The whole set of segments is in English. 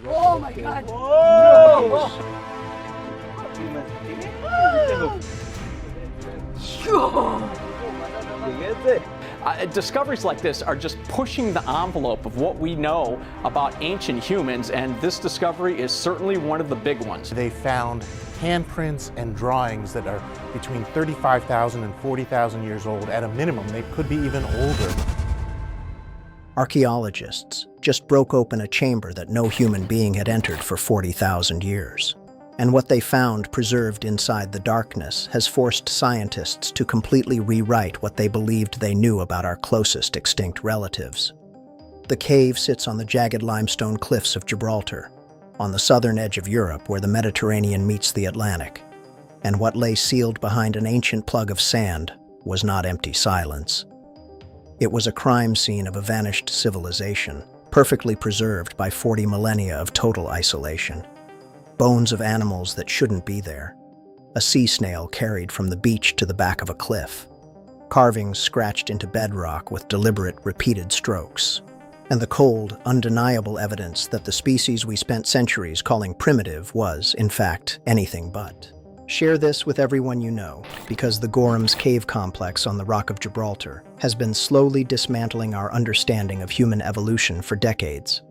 Oh my God! Discoveries like this are just pushing the envelope of what we know about ancient humans, and this discovery is certainly one of the big ones. They found handprints and drawings that are between 35,000 and 40,000 years old. At a minimum, they could be even older. Archaeologists just broke open a chamber that no human being had entered for 40,000 years. And what they found preserved inside the darkness has forced scientists to completely rewrite what they believed they knew about our closest extinct relatives. The cave sits on the jagged limestone cliffs of Gibraltar, on the southern edge of Europe where the Mediterranean meets the Atlantic. And what lay sealed behind an ancient plug of sand was not empty silence. It was a crime scene of a vanished civilization, perfectly preserved by 40 millennia of total isolation. Bones of animals that shouldn't be there. A sea snail carried from the beach to the back of a cliff. Carvings scratched into bedrock with deliberate, repeated strokes. And the cold, undeniable evidence that the species we spent centuries calling primitive was, in fact, anything but. Share this with everyone you know, because the Gorham's Cave Complex on the Rock of Gibraltar has been slowly dismantling our understanding of human evolution for decades.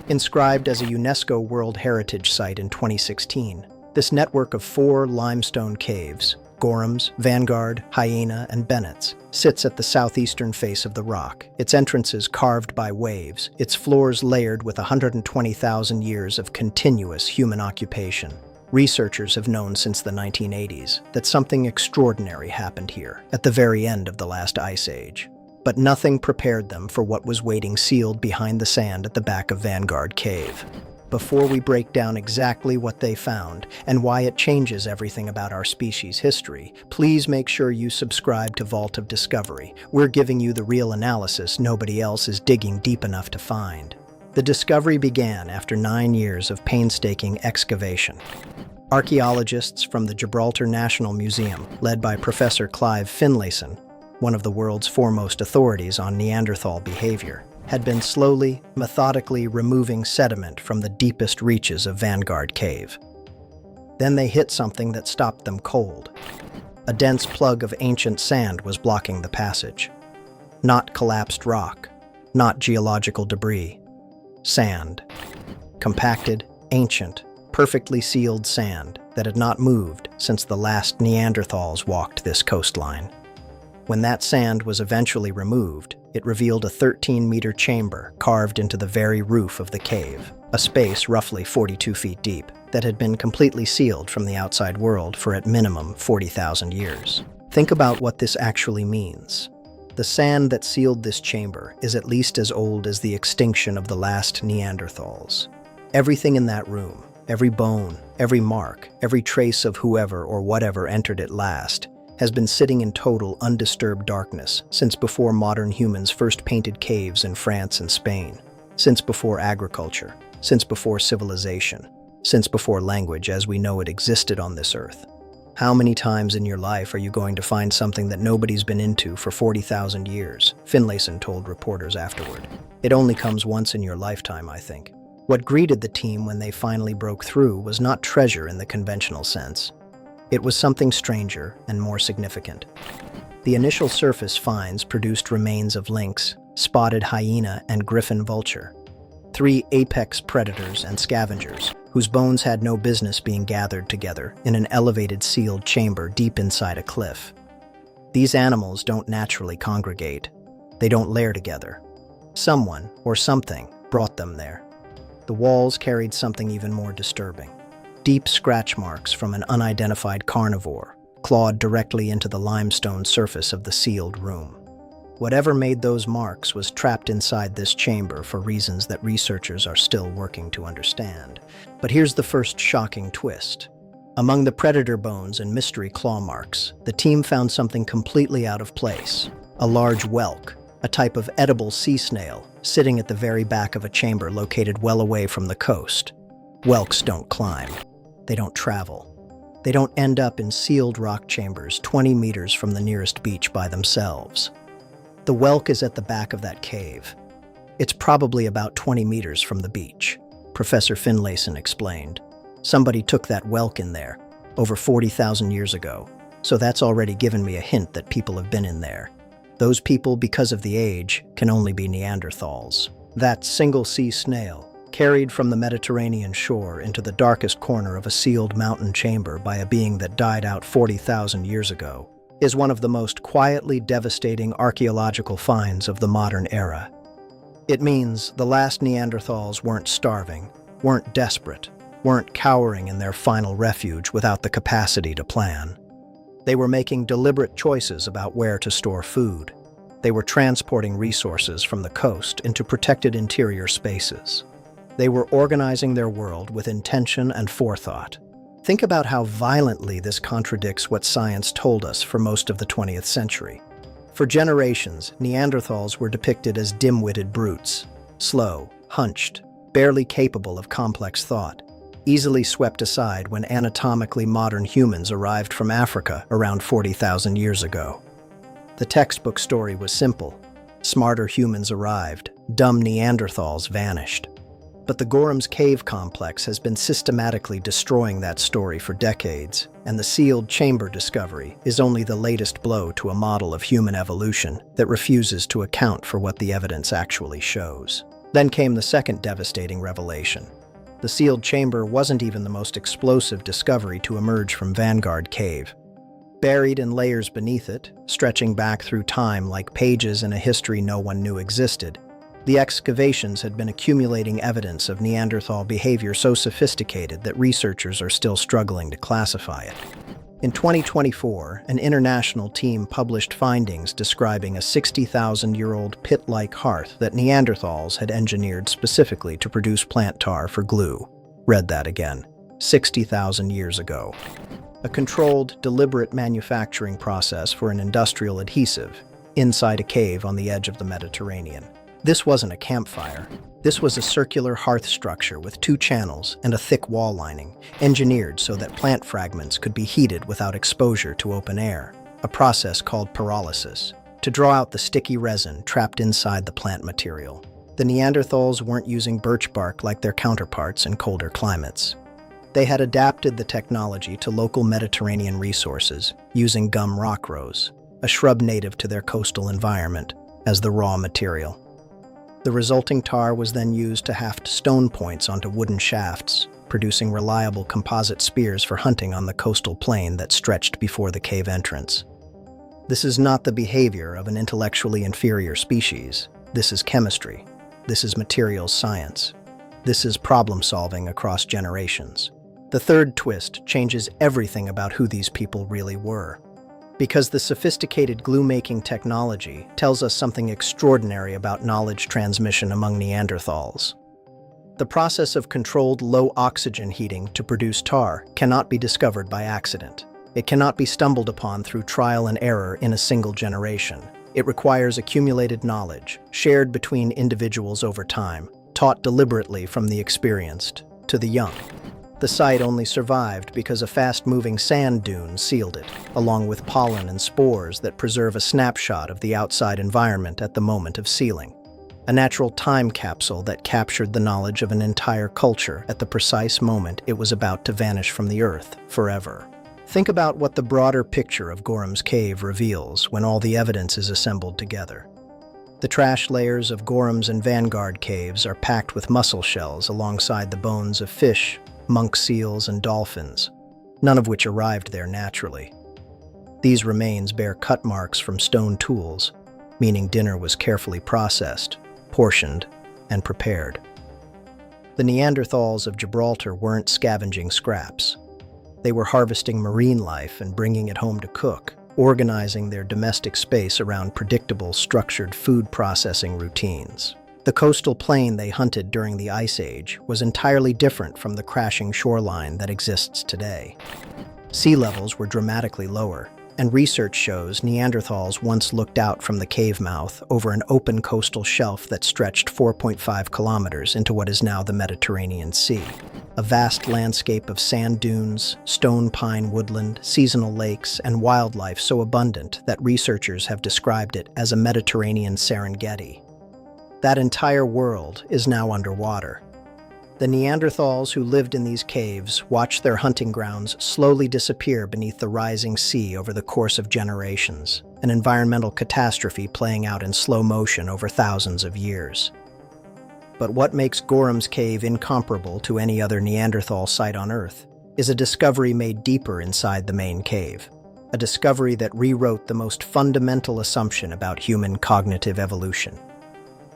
Inscribed as a UNESCO World Heritage Site in 2016, this network of 4 limestone caves, Gorham's, Vanguard, Hyena, and Bennett's, sits at the southeastern face of the rock, its entrances carved by waves, its floors layered with 120,000 years of continuous human occupation. Researchers have known since the 1980s that something extraordinary happened here at the very end of the last ice age. But nothing prepared them for what was waiting sealed behind the sand at the back of Vanguard Cave. Before we break down exactly what they found and why it changes everything about our species' history, please make sure you subscribe to Vault of Discovery. We're giving you the real analysis nobody else is digging deep enough to find. The discovery began after 9 years of painstaking excavation. Archaeologists from the Gibraltar National Museum, led by Professor Clive Finlayson, one of the world's foremost authorities on Neanderthal behavior, had been slowly, methodically removing sediment from the deepest reaches of Vanguard Cave. Then they hit something that stopped them cold. A dense plug of ancient sand was blocking the passage. Not collapsed rock, not geological debris. Sand. Compacted, ancient, perfectly sealed sand that had not moved since the last Neanderthals walked this coastline. When that sand was eventually removed, it revealed a 13-meter chamber carved into the very roof of the cave, a space roughly 42 feet deep that had been completely sealed from the outside world for at minimum 40,000 years. Think about what this actually means. The sand that sealed this chamber is at least as old as the extinction of the last Neanderthals. Everything in that room, every bone, every mark, every trace of whoever or whatever entered it last, has been sitting in total undisturbed darkness since before modern humans first painted caves in France and Spain, since before agriculture, since before civilization, since before language as we know it existed on this earth. How many times in your life are you going to find something that nobody's been into for 40,000 years? Finlayson told reporters afterward. It only comes once in your lifetime, I think. What greeted the team when they finally broke through was not treasure in the conventional sense. It was something stranger and more significant. The initial surface finds produced remains of lynx, spotted hyena, and griffon vulture, 3 apex predators and scavengers, whose bones had no business being gathered together in an elevated sealed chamber deep inside a cliff. These animals don't naturally congregate. They don't lair together. Someone, or something, brought them there. The walls carried something even more disturbing. Deep scratch marks from an unidentified carnivore clawed directly into the limestone surface of the sealed room. Whatever made those marks was trapped inside this chamber for reasons that researchers are still working to understand. But here's the first shocking twist. Among the predator bones and mystery claw marks, the team found something completely out of place. A large whelk, a type of edible sea snail, sitting at the very back of a chamber located well away from the coast. Whelks don't climb. They don't travel. They don't end up in sealed rock chambers 20 meters from the nearest beach by themselves. The whelk is at the back of that cave. It's probably about 20 meters from the beach. Professor Finlayson explained. "Somebody took that whelk in there, over 40,000 years ago, so that's already given me a hint that people have been in there. Those people, because of the age, can only be Neanderthals." That single sea snail, carried from the Mediterranean shore into the darkest corner of a sealed mountain chamber by a being that died out 40,000 years ago, is one of the most quietly devastating archaeological finds of the modern era. It means the last Neanderthals weren't starving, weren't desperate, weren't cowering in their final refuge without the capacity to plan. They were making deliberate choices about where to store food. They were transporting resources from the coast into protected interior spaces. They were organizing their world with intention and forethought. Think about how violently this contradicts what science told us for most of the 20th century. For generations, Neanderthals were depicted as dim-witted brutes, slow, hunched, barely capable of complex thought, easily swept aside when anatomically modern humans arrived from Africa around 40,000 years ago. The textbook story was simple. Smarter humans arrived, dumb Neanderthals vanished. But the Gorham's Cave complex has been systematically destroying that story for decades, and the sealed chamber discovery is only the latest blow to a model of human evolution that refuses to account for what the evidence actually shows. Then came the second devastating revelation. The sealed chamber wasn't even the most explosive discovery to emerge from Vanguard Cave. Buried in layers beneath it, stretching back through time like pages in a history no one knew existed, the excavations had been accumulating evidence of Neanderthal behavior so sophisticated that researchers are still struggling to classify it. In 2024, an international team published findings describing a 60,000-year-old pit-like hearth that Neanderthals had engineered specifically to produce plant tar for glue. Read that again. 60,000 years ago. A controlled, deliberate manufacturing process for an industrial adhesive inside a cave on the edge of the Mediterranean. This wasn't a campfire. This was a circular hearth structure with 2 channels and a thick wall lining, engineered so that plant fragments could be heated without exposure to open air, a process called pyrolysis, to draw out the sticky resin trapped inside the plant material. The Neanderthals weren't using birch bark like their counterparts in colder climates. They had adapted the technology to local Mediterranean resources, using gum rock rose, a shrub native to their coastal environment, as the raw material. The resulting tar was then used to haft stone points onto wooden shafts, producing reliable composite spears for hunting on the coastal plain that stretched before the cave entrance. This is not the behavior of an intellectually inferior species. This is chemistry. This is materials science. This is problem-solving across generations. The third twist changes everything about who these people really were. Because the sophisticated glue-making technology tells us something extraordinary about knowledge transmission among Neanderthals. The process of controlled low-oxygen heating to produce tar cannot be discovered by accident. It cannot be stumbled upon through trial and error in a single generation. It requires accumulated knowledge, shared between individuals over time, taught deliberately from the experienced to the young. The site only survived because a fast-moving sand dune sealed it, along with pollen and spores that preserve a snapshot of the outside environment at the moment of sealing. A natural time capsule that captured the knowledge of an entire culture at the precise moment it was about to vanish from the earth forever. Think about what the broader picture of Gorham's Cave reveals when all the evidence is assembled together. The trash layers of Gorham's and Vanguard caves are packed with mussel shells alongside the bones of fish, monk seals, and dolphins, none of which arrived there naturally. These remains bear cut marks from stone tools, meaning dinner was carefully processed, portioned, and prepared. The Neanderthals of Gibraltar weren't scavenging scraps. They were harvesting marine life and bringing it home to cook, organizing their domestic space around predictable, structured food processing routines. The coastal plain they hunted during the Ice Age was entirely different from the crashing shoreline that exists today. Sea levels were dramatically lower, and research shows Neanderthals once looked out from the cave mouth over an open coastal shelf that stretched 4.5 kilometers into what is now the Mediterranean Sea. A vast landscape of sand dunes, stone pine woodland, seasonal lakes, and wildlife so abundant that researchers have described it as a Mediterranean Serengeti. That entire world is now underwater. The Neanderthals who lived in these caves watched their hunting grounds slowly disappear beneath the rising sea over the course of generations, an environmental catastrophe playing out in slow motion over thousands of years. But what makes Gorham's Cave incomparable to any other Neanderthal site on Earth is a discovery made deeper inside the main cave, a discovery that rewrote the most fundamental assumption about human cognitive evolution.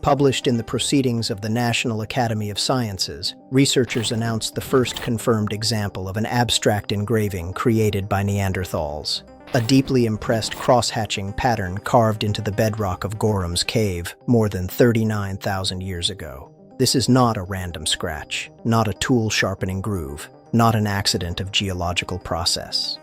Published in the Proceedings of the National Academy of Sciences, researchers announced the first confirmed example of an abstract engraving created by Neanderthals, a deeply impressed cross-hatching pattern carved into the bedrock of Gorham's Cave more than 39,000 years ago. This is not a random scratch, not a tool-sharpening groove, not an accident of geological process.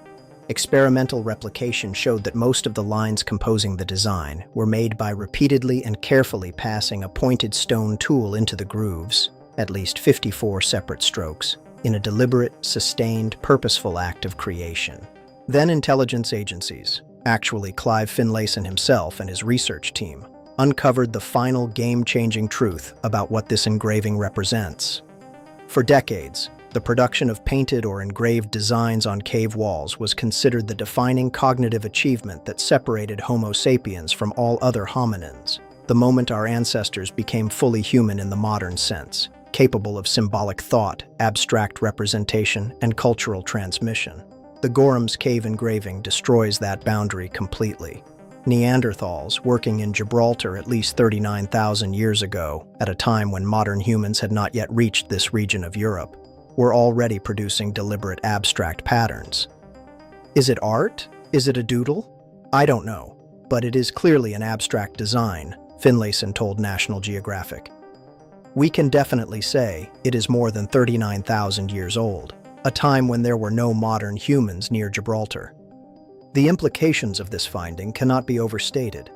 Experimental replication showed that most of the lines composing the design were made by repeatedly and carefully passing a pointed stone tool into the grooves, at least 54 separate strokes, in a deliberate, sustained, purposeful act of creation. Then intelligence agencies, actually Clive Finlayson himself and his research team, uncovered the final game-changing truth about what this engraving represents. For decades, the production of painted or engraved designs on cave walls was considered the defining cognitive achievement that separated Homo sapiens from all other hominins, the moment our ancestors became fully human in the modern sense, capable of symbolic thought, abstract representation, and cultural transmission. The Gorham's Cave engraving destroys that boundary completely. Neanderthals, working in Gibraltar at least 39,000 years ago, at a time when modern humans had not yet reached this region of Europe, were already producing deliberate abstract patterns. Is it art? Is it a doodle? I don't know, but it is clearly an abstract design, Finlayson told National Geographic. We can definitely say it is more than 39,000 years old, a time when there were no modern humans near Gibraltar. The implications of this finding cannot be overstated.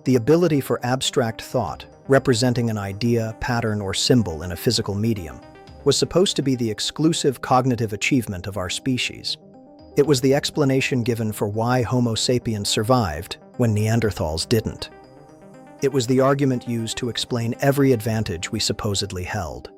The ability for abstract thought, representing an idea, pattern, or symbol in a physical medium, was supposed to be the exclusive cognitive achievement of our species. It was the explanation given for why Homo sapiens survived when Neanderthals didn't. It was the argument used to explain every advantage we supposedly held.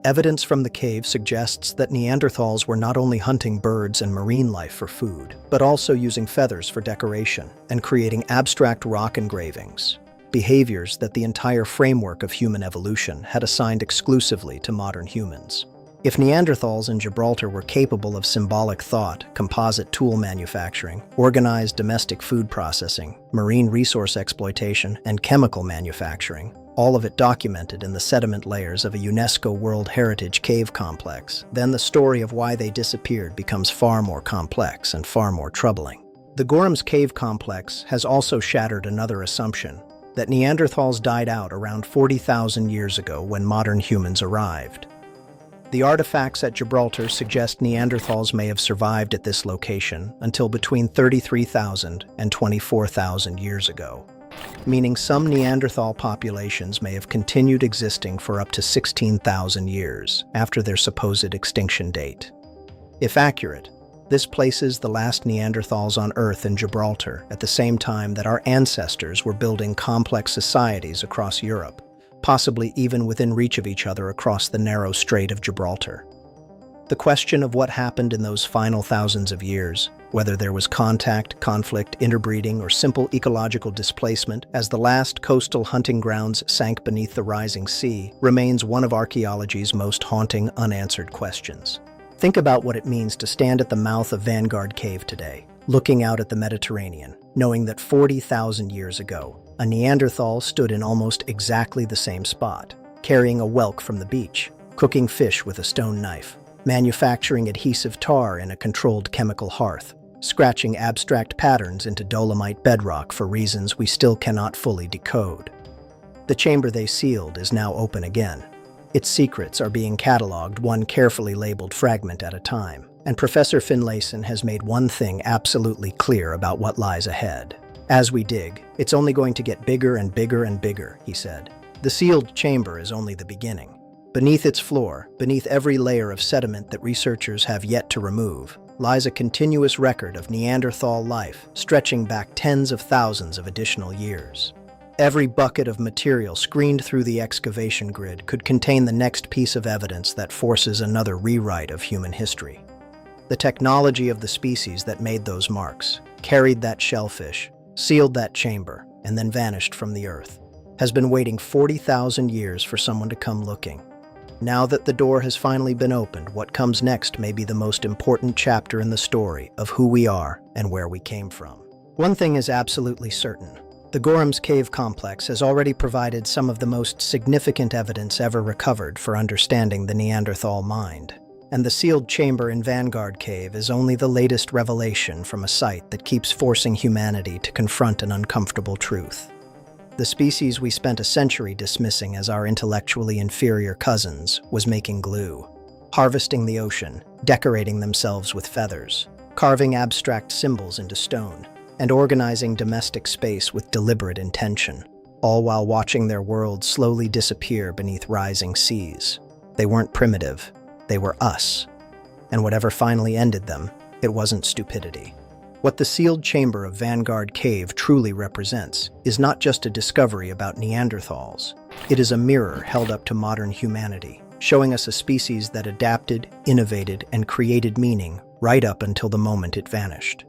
Evidence from the cave suggests that Neanderthals were not only hunting birds and marine life for food, but also using feathers for decoration and creating abstract rock engravings, behaviors that the entire framework of human evolution had assigned exclusively to modern humans. If Neanderthals in Gibraltar were capable of symbolic thought, composite tool manufacturing, organized domestic food processing, marine resource exploitation, and chemical manufacturing, all of it documented in the sediment layers of a UNESCO World Heritage cave complex, then the story of why they disappeared becomes far more complex and far more troubling. The Gorham's Cave complex has also shattered another assumption, that Neanderthals died out around 40,000 years ago when modern humans arrived. The artifacts at Gibraltar suggest Neanderthals may have survived at this location until between 33,000 and 24,000 years ago, meaning some Neanderthal populations may have continued existing for up to 16,000 years after their supposed extinction date. If accurate, this places the last Neanderthals on Earth in Gibraltar at the same time that our ancestors were building complex societies across Europe, possibly even within reach of each other across the narrow Strait of Gibraltar. The question of what happened in those final thousands of years, whether there was contact, conflict, interbreeding, or simple ecological displacement as the last coastal hunting grounds sank beneath the rising sea, remains one of archaeology's most haunting, unanswered questions. Think about what it means to stand at the mouth of Vanguard Cave today, looking out at the Mediterranean, knowing that 40,000 years ago, a Neanderthal stood in almost exactly the same spot, carrying a whelk from the beach, cooking fish with a stone knife, manufacturing adhesive tar in a controlled chemical hearth, scratching abstract patterns into dolomite bedrock for reasons we still cannot fully decode. The chamber they sealed is now open again. Its secrets are being cataloged one carefully labeled fragment at a time, and Professor Finlayson has made one thing absolutely clear about what lies ahead. As we dig, it's only going to get bigger and bigger and bigger, he said. The sealed chamber is only the beginning. Beneath its floor, beneath every layer of sediment that researchers have yet to remove, lies a continuous record of Neanderthal life stretching back tens of thousands of additional years. Every bucket of material screened through the excavation grid could contain the next piece of evidence that forces another rewrite of human history. The technology of the species that made those marks, carried that shellfish, sealed that chamber, and then vanished from the earth, has been waiting 40,000 years for someone to come looking. Now that the door has finally been opened, what comes next may be the most important chapter in the story of who we are and where we came from. One thing is absolutely certain. The Gorham's Cave complex has already provided some of the most significant evidence ever recovered for understanding the Neanderthal mind. And the sealed chamber in Vanguard Cave is only the latest revelation from a site that keeps forcing humanity to confront an uncomfortable truth. The species we spent a century dismissing as our intellectually inferior cousins was making glue, harvesting the ocean, decorating themselves with feathers, carving abstract symbols into stone, and organizing domestic space with deliberate intention, all while watching their world slowly disappear beneath rising seas. They weren't primitive, they were us. And whatever finally ended them, it wasn't stupidity. What the sealed chamber of Vanguard Cave truly represents is not just a discovery about Neanderthals. It is a mirror held up to modern humanity, showing us a species that adapted, innovated, and created meaning right up until the moment it vanished.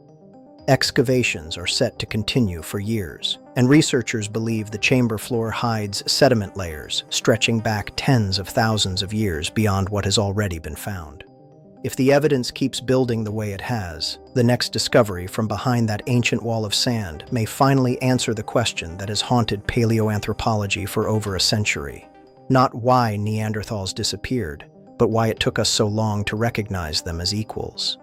Excavations are set to continue for years, and researchers believe the chamber floor hides sediment layers stretching back tens of thousands of years beyond what has already been found. If the evidence keeps building the way it has, the next discovery from behind that ancient wall of sand may finally answer the question that has haunted paleoanthropology for over a century. Not why Neanderthals disappeared, but why it took us so long to recognize them as equals.